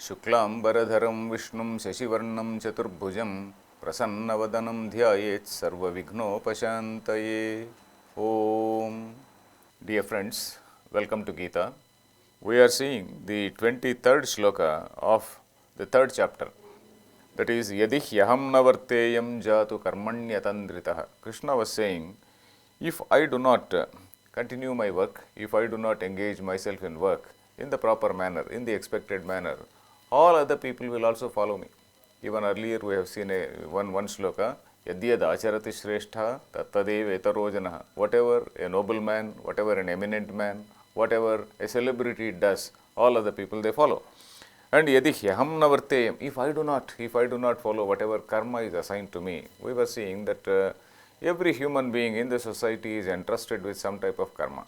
शुक्लांबरधरं विष्णुं शशिवर्णं चतुर्भुजं प्रसन्नवदनं ध्यायेत् सर्वविघ्नोपशान्तये. Om. Dear friends, welcome to Geeta. We are seeing the 23rd shloka of the third chapter. That is, Yadi Hyaham Navarteyam Jatu Karmanyatandritaha. Krishna was saying, if I do not continue my work, if I do not engage myself in work in the proper manner, in the expected manner, all other people will also follow me. Even earlier we have seen one shloka, Yadyad acharati shrestha tattadev etarojanaha. Whatever a noble man, whatever an eminent man, whatever a celebrity does, all other people they follow. And yadi hyaham navarteyam, if I do not follow whatever karma is assigned to me, we were seeing that every human being in the society is entrusted with some type of karma.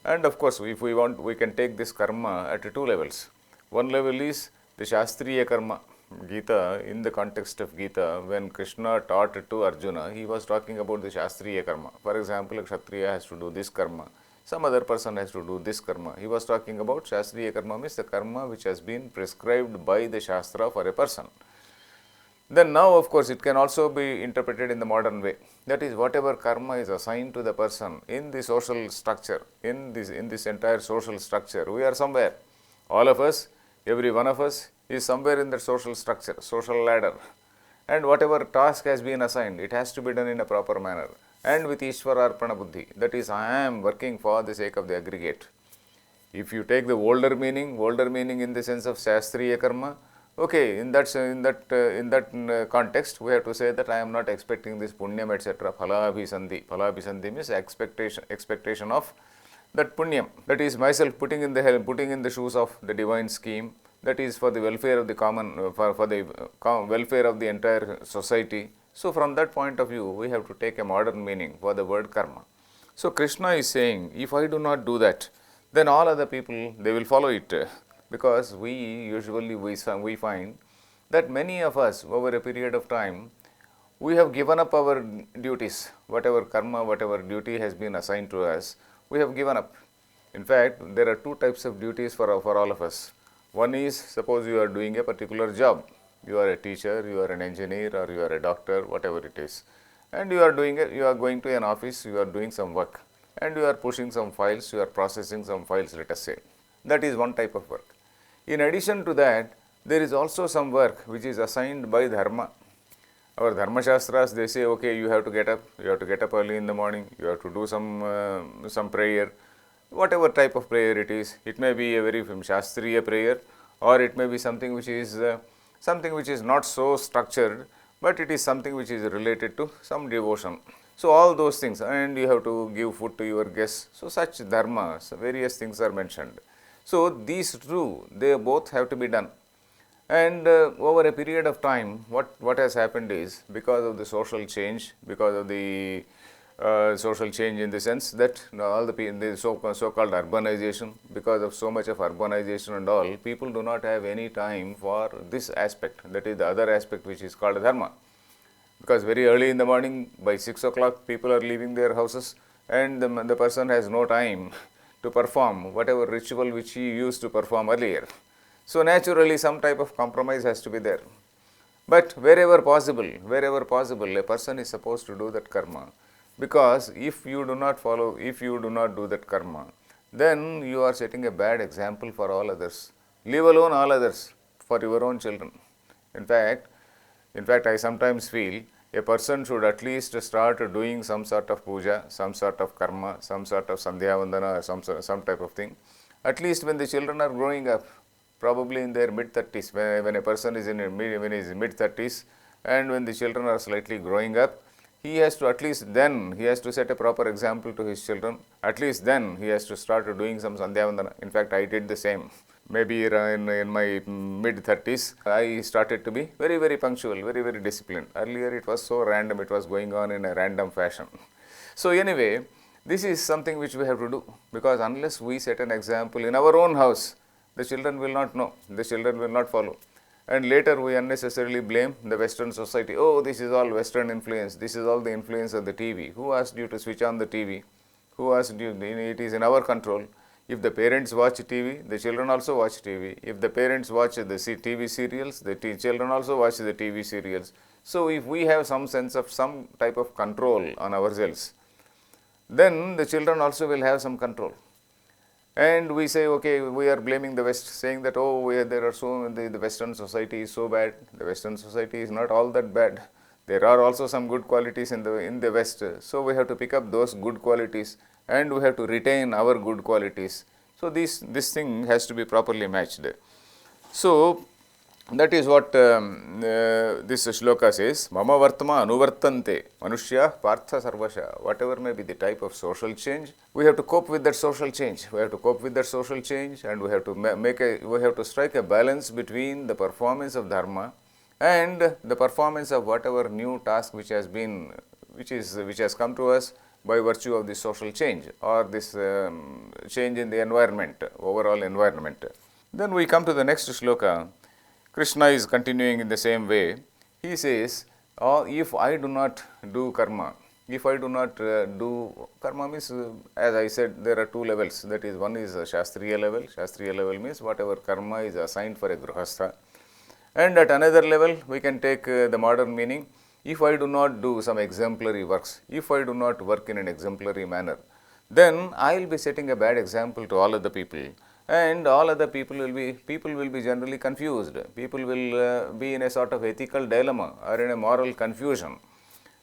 And of course, if we want, we can take this karma at two levels. One level is the Shastriya karma. Geeta, in the context of Geeta, when Krishna taught to Arjuna, he was talking about the Shastriya karma. For example, a Kshatriya has to do this karma, some other person has to do this karma. He was talking about Shastriya karma, means the karma which has been prescribed by the Shastra for a person. Then now, of course, it can also be interpreted in the modern way. That is, whatever karma is assigned to the person in the social structure, in this entire social structure, we are somewhere. All of us, every one of us is somewhere in the social structure, social ladder. And whatever task has been assigned, it has to be done in a proper manner. And with Ishvara Arpana Buddhi, that is, I am working for the sake of the aggregate. If you take the older meaning in the sense of Shastriya karma, okay, in that context, we have to say that I am not expecting this punyam, etc. Phalabhisandhi. Phalabhisandhi means expectation of that punyam. That is myself putting in the shoes of the divine scheme. That is for the welfare of the welfare of the entire society. So from that point of view, we have to take a modern meaning for the word karma. So Krishna is saying, if I do not do that, then all other people, they will follow it. Because we find that many of us over a period of time, we have given up our duties, whatever karma, whatever duty has been assigned to us, we have given up. In fact, there are two types of duties for all of us. One is, suppose you are doing a particular job, you are a teacher, you are an engineer, or you are a doctor, whatever it is, and you are going to an office, you are doing some work, and you are pushing some files, you are processing some files, let us say. That is one type of work. In addition to that, there is also some work which is assigned by dharma. Our dharma shastras, they say, okay, you have to get up early in the morning, you have to do some prayer, whatever type of prayer it is. It may be a very shastriya prayer, or it may be something which is not so structured, but it is something which is related to some devotion. So all those things, and you have to give food to your guests. So such dharmas, various things are mentioned. So these two, they both have to be done. And over a period of time, what has happened is, because of the social change, because of the social change in the sense that all the so-called urbanization, because of so much of urbanization and all, people do not have any time for this aspect, that is the other aspect which is called dharma. Because very early in the morning, by 6 o'clock, people are leaving their houses, and the person has no time to perform whatever ritual which he used to perform earlier. So naturally, some type of compromise has to be there. But wherever possible, a person is supposed to do that karma. Because if you do not do that karma, then you are setting a bad example for all others. Leave alone all others for your own children. In fact, I sometimes feel a person should at least start doing some sort of puja, some sort of karma, some sort of sandhya vandana, or some type of thing. At least when the children are growing up, probably in their mid-30s, when a person is in his mid-30s, and when the children are slightly growing up, he has to set a proper example to his children. At least then he has to start doing some sandhya vandana. In fact, I did the same. Maybe in my mid-30s, I started to be very, very punctual, very, very disciplined. Earlier it was so random, it was going on in a random fashion. So anyway, this is something which we have to do, because unless we set an example in our own house, the children will not know, the children will not follow. And later we unnecessarily blame the Western society. Oh, this is all Western influence, this is all the influence of the TV. Who asked you to switch on the TV? Who asked you? It is in our control. If the parents watch TV, the children also watch TV. If the parents watch the TV serials, the children also watch the TV serials. So if we have some sense of some type of control on ourselves, then the children also will have some control. And we say, okay, we are blaming the West, saying that, oh, there are so, the Western society is so bad. The Western society is not all that bad. There are also some good qualities in the West. So we have to pick up those good qualities and we have to retain our good qualities. So this thing has to be properly matched. So that is what this shloka says. Mama vartma anuvartante manushya partha sarvasha. Whatever may be the type of social change, we have to cope with that social change. We have to cope with that social change, and we have to we have to strike a balance between the performance of dharma and the performance of whatever new task which has come to us by virtue of this social change or this change in the environment, overall environment. Then we come to the next shloka. Krishna is continuing in the same way. He says, if I do not do karma, if I do not do karma means, as I said, there are two levels. That is, one is a Shastriya level. Shastriya level means whatever karma is assigned for a grihastha. And at another level, we can take the modern meaning. If I do not do some exemplary works, if I do not work in an exemplary manner, then I will be setting a bad example to all other people. And all other people will be generally confused. People will be in a sort of ethical dilemma or in a moral confusion.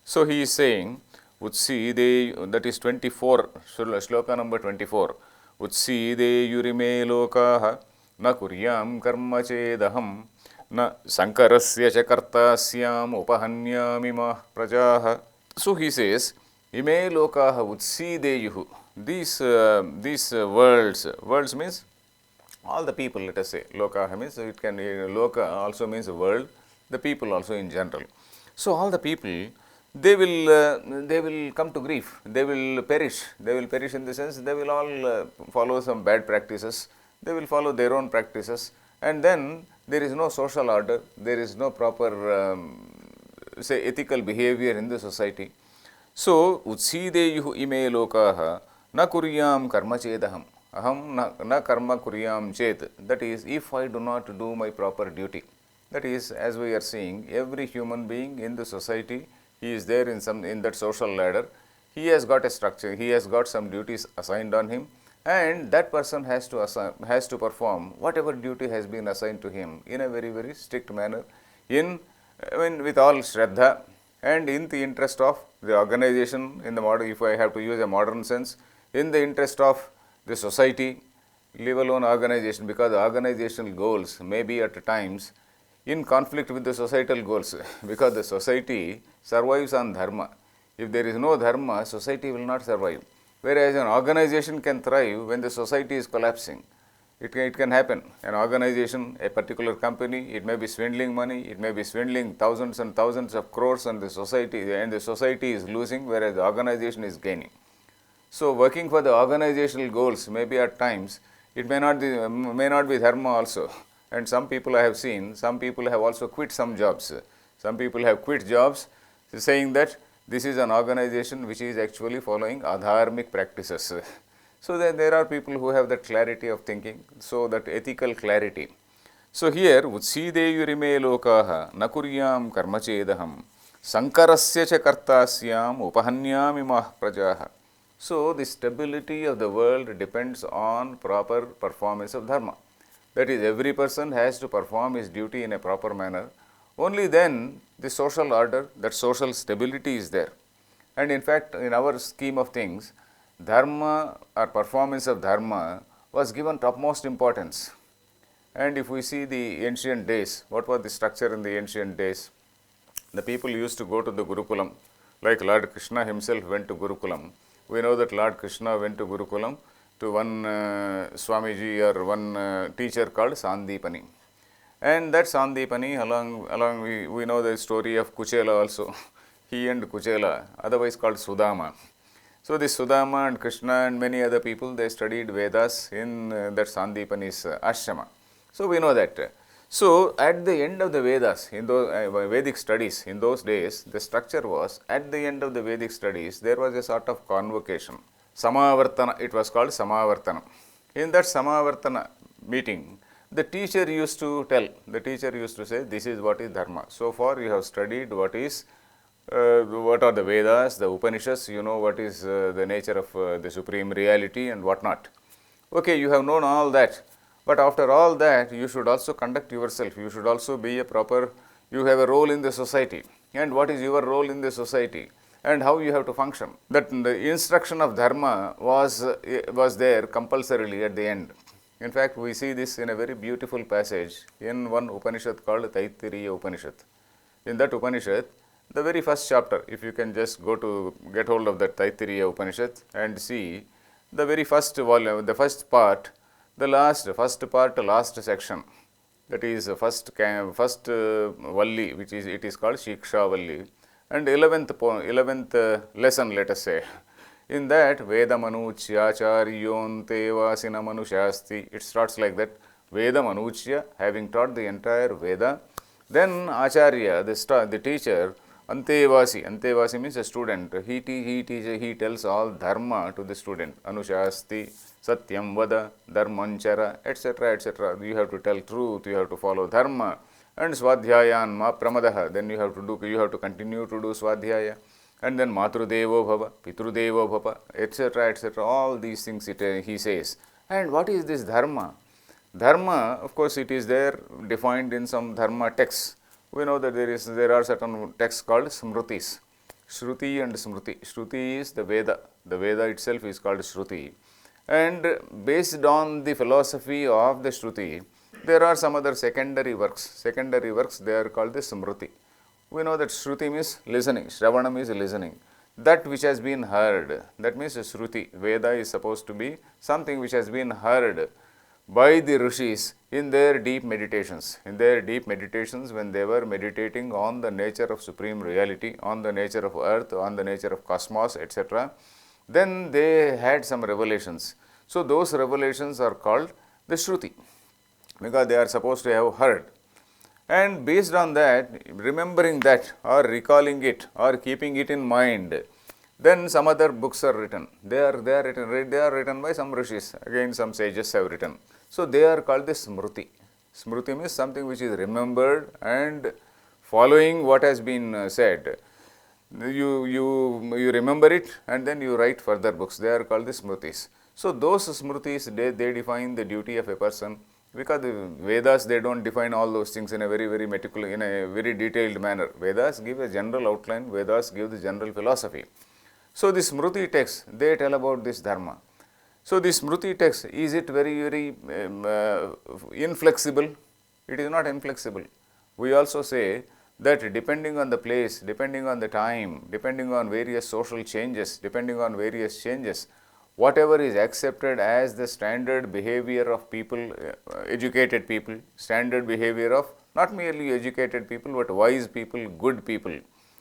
So he is saying, Utside, that is 24, shloka number 24. Utside yurime lokaha na kuryam karma chedaham na sankarasya cha kartasyam upahanyamimah prajaha. So he says, ime lokaha utsideyuhu. These worlds means all the people, let us say. Loka means it can, loka also means world, the people also in general. So all the people, they will come to grief, they will perish in the sense they will all follow some bad practices, they will follow their own practices, and then there is no social order, there is no proper say ethical behavior in the society. So utsideyuhu ime lokaha na kuryam karma chedaham. Aham na karma kuryam chet. That is, if I do not do my proper duty. That is, as we are seeing, every human being in the society, he is there in that social ladder. He has got a structure, he has got some duties assigned on him, and that person has to perform whatever duty has been assigned to him in a very, very strict manner, with all shraddha, and in the interest of the organization, in the modern, if I have to use a modern sense, in the interest of the society, leave alone organization, because the organizational goals may be at times in conflict with the societal goals, because the society survives on dharma. If there is no dharma, society will not survive. Whereas an organization can thrive when the society is collapsing. It can happen. An organization, a particular company, it may be swindling money, it may be swindling thousands and thousands of crores, and the society is losing, whereas the organization is gaining. So working for the organizational goals, maybe at times, it may not be dharma also. And some people I have seen, some people have also quit some jobs. Some people have quit jobs saying that this is an organization which is actually following adharmic practices. So there are people who have that clarity of thinking, so that ethical clarity. So here, Utsideyurime lokaha nakuryam karmachedaham sankarasya cha kartasyam upahanyamimah prajaha. So the stability of the world depends on proper performance of dharma. That is, every person has to perform his duty in a proper manner. Only then the social order, that social stability is there. And in fact, in our scheme of things, dharma or performance of dharma was given topmost importance. And if we see the ancient days, what was the structure in the ancient days? The people used to go to the Gurukulam, like Lord Krishna himself went to Gurukulam. We know that Lord Krishna went to Gurukulam to one Swamiji or one teacher called Sandipani. And that Sandipani, along we know the story of Kuchela also. He and Kuchela, otherwise called Sudama. So this Sudama and Krishna and many other people, they studied Vedas in that Sandipani's ashrama. So we know that. So at the end of the Vedas, in those Vedic studies, in those days, the structure was, at the end of the Vedic studies, there was a sort of convocation. Samavartana, it was called Samavartana. In that Samavartana meeting, the teacher used to say, this is what is Dharma. So far you have studied what are the Vedas, the Upanishads, you know what is the nature of the supreme reality and what not. Okay, you have known all that, but after all that, you should also conduct yourself. You should also be you have a role in the society. And what is your role in the society? And how you have to function. That the instruction of Dharma was there compulsorily at the end. In fact, we see this in a very beautiful passage in one Upanishad called Taittiriya Upanishad. In that Upanishad, the very first chapter, if you can just get hold of that Taittiriya Upanishad and see the very first volume, the first part, last section, that is first Valli, it is called Shiksha Valli, and 11th lesson, let us say. In that, Vedamanuchya Charyonte Vasina Manushasti, it starts like that. Vedamanuchya, having taught the entire Veda, then Acharya, the teacher, Antevasi means a student. He tells all dharma to the student. Anushasti, Satyam Vada, Dharmanchara, etc. etc. You have to tell truth, you have to follow dharma. And Swadhyayan Ma Pramadaha, then you have to continue to do Swadhyaya. And then Matrudevo Bhava, Pitrudevo Bhava, etc. etc. All these things he says. And what is this dharma? Dharma, of course, it is there defined in some dharma texts. We know that there are certain texts called Smrutis, Shruti and Smruti. Shruti is the Veda. The Veda itself is called Shruti. And based on the philosophy of the Shruti, there are some other secondary works. Secondary works, they are called the Smruti. We know that Shruti means listening, Shravanam is listening. That which has been heard, that means Shruti. Veda is supposed to be something which has been heard by the rishis in their deep meditations. In their deep meditations, when they were meditating on the nature of supreme reality, on the nature of earth, on the nature of cosmos, etc., then they had some revelations. So those revelations are called the Shruti, because they are supposed to have heard. And based on that, remembering that or recalling it or keeping it in mind, then some other books are written. They are written by some rishis. Again, some sages have written. So they are called the Smruti. Smruti means something which is remembered and following what has been said. You remember it and then you write further books. They are called the Smrutis. So those Smrutis, they define the duty of a person, because the Vedas, they don't define all those things in a very meticulous, in a very detailed manner. Vedas give a general outline. Vedas give the general philosophy. So the Smruti texts, they tell about this dharma. So the Smruti text, is it very inflexible? It is not inflexible. We also say that depending on the place, depending on the time, depending on various social changes, whatever is accepted as the standard behavior of people, educated people, standard behavior of not merely educated people but wise people, good people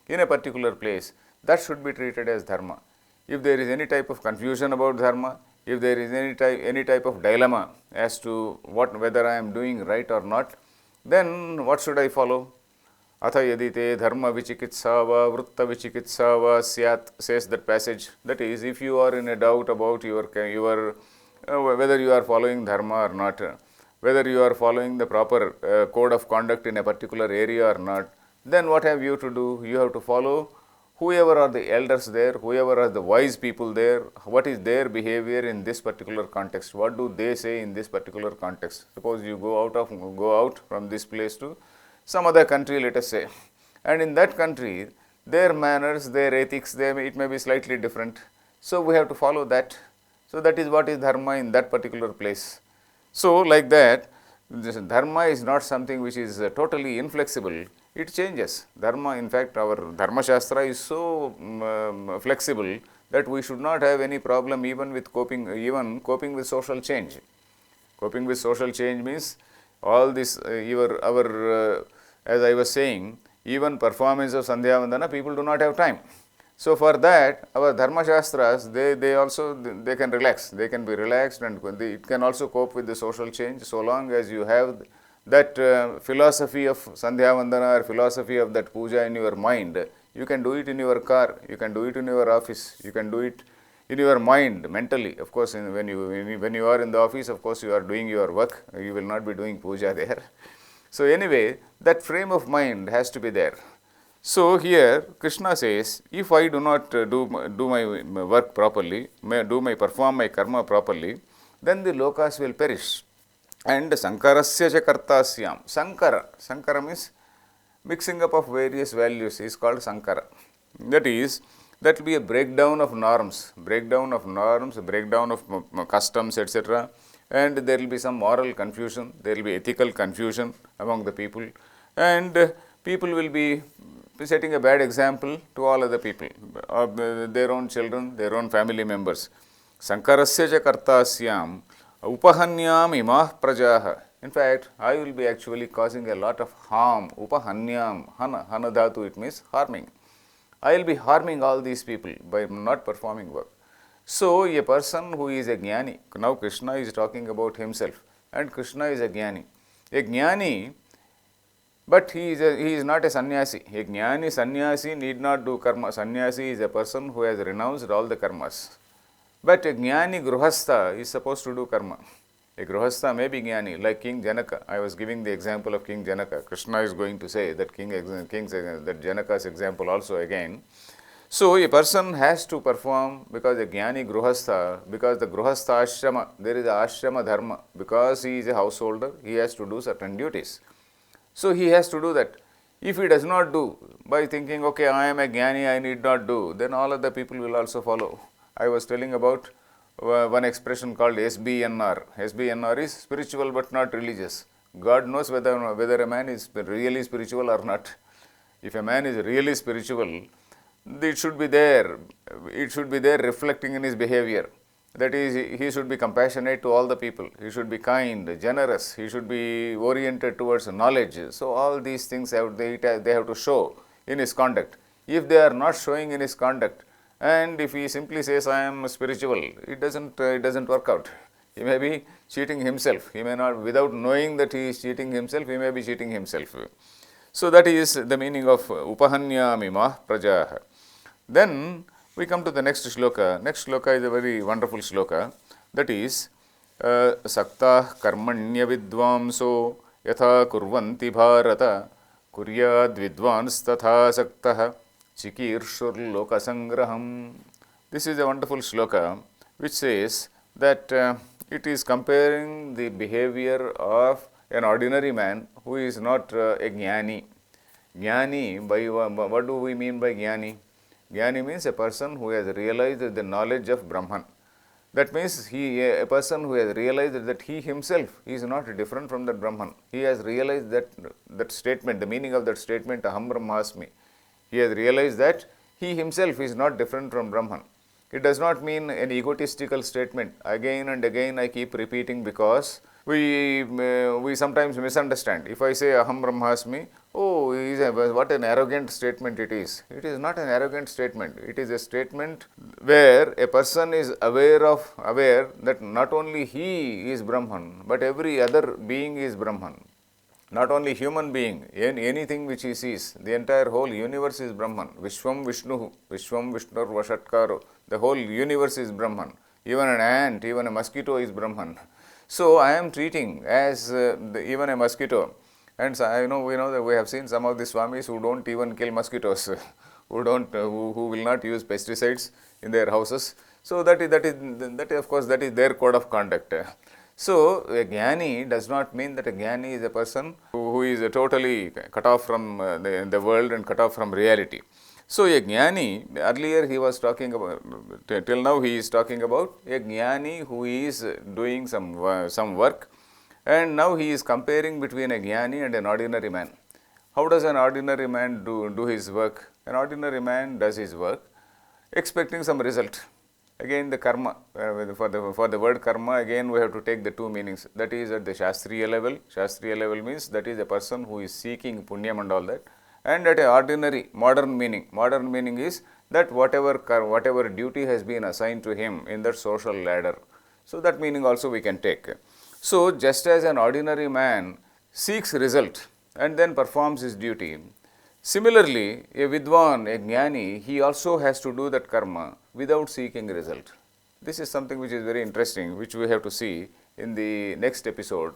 in a particular place, that should be treated as dharma. If there is any type of confusion about dharma, if there is any type of dilemma as to whether I am doing right or not, then what should I follow? Atha yadite dharma vichikitsa va vrutta vichikitsa va syat, says that passage. That is, if you are in a doubt about whether you are following dharma or not, whether you are following the proper code of conduct in a particular area or not, then what have you to do? You have to follow whoever are the elders there, whoever are the wise people there, what is their behavior in this particular context, what do they say in this particular context. Suppose you go out from this place to some other country, let us say, and in that country, their manners, their ethics, it may be slightly different. So we have to follow that. So that is what is dharma in that particular place. So like that, this dharma is not something which is totally inflexible. It changes. Dharma, in fact, our Dharma Shastra is so flexible that we should not have any problem even coping with social change. Coping with social change means all this, as I was saying, even performance of Sandhya Vandana, people do not have time. So for that, our Dharma Shastras, they can relax. They can be relaxed and it can also cope with the social change so long as you have that philosophy of Sandhya Vandana or philosophy of that puja in your mind. You can do it in your car, you can do it in your office, you can do it in your mind, mentally. Of course, when you are in the office, of course, you are doing your work. You will not be doing puja there. So anyway, that frame of mind has to be there. So here Krishna says, if I do not do my work properly, perform my karma properly, then the lokas will perish. And sankarasya cha kartasyam. Sankara means mixing up of various values is called sankara. That will be a breakdown of norms, breakdown of customs, etc. And there will be some moral confusion, there will be ethical confusion among the people, and people will be setting a bad example to all other people, their own children, their own family members. Sankarasya cha kartasyam upahanyam imah prajaha. In fact, I will be actually causing a lot of harm. Upahanyam, hana dhatu, it means harming. I will be harming all these people by not performing work. So, a person who is a jnani, now Krishna is talking about himself, and Krishna is a jnani. A jnani, but he is not a sannyasi. A jnani, sannyasi need not do karma. Sannyasi is a person who has renounced all the karmas. But a jnani gruhastha is supposed to do karma. A gruhastha may be jnani, like King Janaka. I was giving the example of King Janaka. Krishna is going to say that that Janaka's example also again. So a person has to perform, because a jnani gruhastha, because the gruhastha ashrama, there is a ashrama dharma, because he is a householder, he has to do certain duties. So he has to do that. If he does not do, by thinking, okay, I am a jnani, I need not do, then all other people will also follow. I was telling about one expression called SBNR. SBNR is spiritual but not religious. God knows whether a man is really spiritual or not. If a man is really spiritual, it should be there. It should be there reflecting in his behavior. That is, he should be compassionate to all the people. He should be kind, generous. He should be oriented towards knowledge. So all these things they have to show in his conduct. If they are not showing in his conduct, and if he simply says, I am spiritual, it doesn't work out. He may be cheating himself. He may not, without knowing that he is cheating himself, he may be cheating himself. So that is the meaning of upahanyamimah prajaha. Then we come to the next shloka. Next shloka is a very wonderful shloka. That is, Saktah karmanya vidvamso yatha kurvanti bharata kuryad vidvans tatha saktah chikirshur lokasangraham. This is a wonderful shloka which says that it is comparing the behavior of an ordinary man who is not a jnani. Jnani, by what do we mean by jnani? Jnani means a person who has realized the knowledge of Brahman. That means a person who has realized that he himself is not different from that Brahman. He has realized that statement, the meaning of that statement, Aham Brahmasmi. He has realized that he himself is not different from Brahman. It does not mean an egotistical statement. Again and again I keep repeating, because we sometimes misunderstand. If I say Aham Brahmasmi, what an arrogant statement it is. It is not an arrogant statement. It is a statement where a person is aware that not only he is Brahman, but every other being is Brahman. Not only human being, anything which he sees, the entire whole universe is Brahman. Vishwam Vishnu, Vishwam Vishnur Vashatkaro. The whole universe is Brahman. Even an ant, even a mosquito is Brahman. So I am treating as even a mosquito. And so we know that we have seen some of the Swamis who don't even kill mosquitoes, who will not use pesticides in their houses. So that of course that is their code of conduct. So a jnani does not mean that a jnani is a person who is totally cut off from the world and cut off from reality. So a jnani, earlier he was talking about, till now he is talking about a jnani who is doing some work, and now he is comparing between a jnani and an ordinary man. How does an ordinary man do his work? An ordinary man does his work expecting some result. Again the karma, for the word karma, again we have to take the two meanings. That is at the Shastriya level. Shastriya level means that is a person who is seeking punyam and all that. And at a ordinary, modern meaning is that whatever duty has been assigned to him in that social ladder. So that meaning also we can take. So just as an ordinary man seeks result and then performs his duty, Similarly, a Vidwan, a Jnani, he also has to do that karma without seeking result. This is something which is very interesting, which we have to see in the next episode.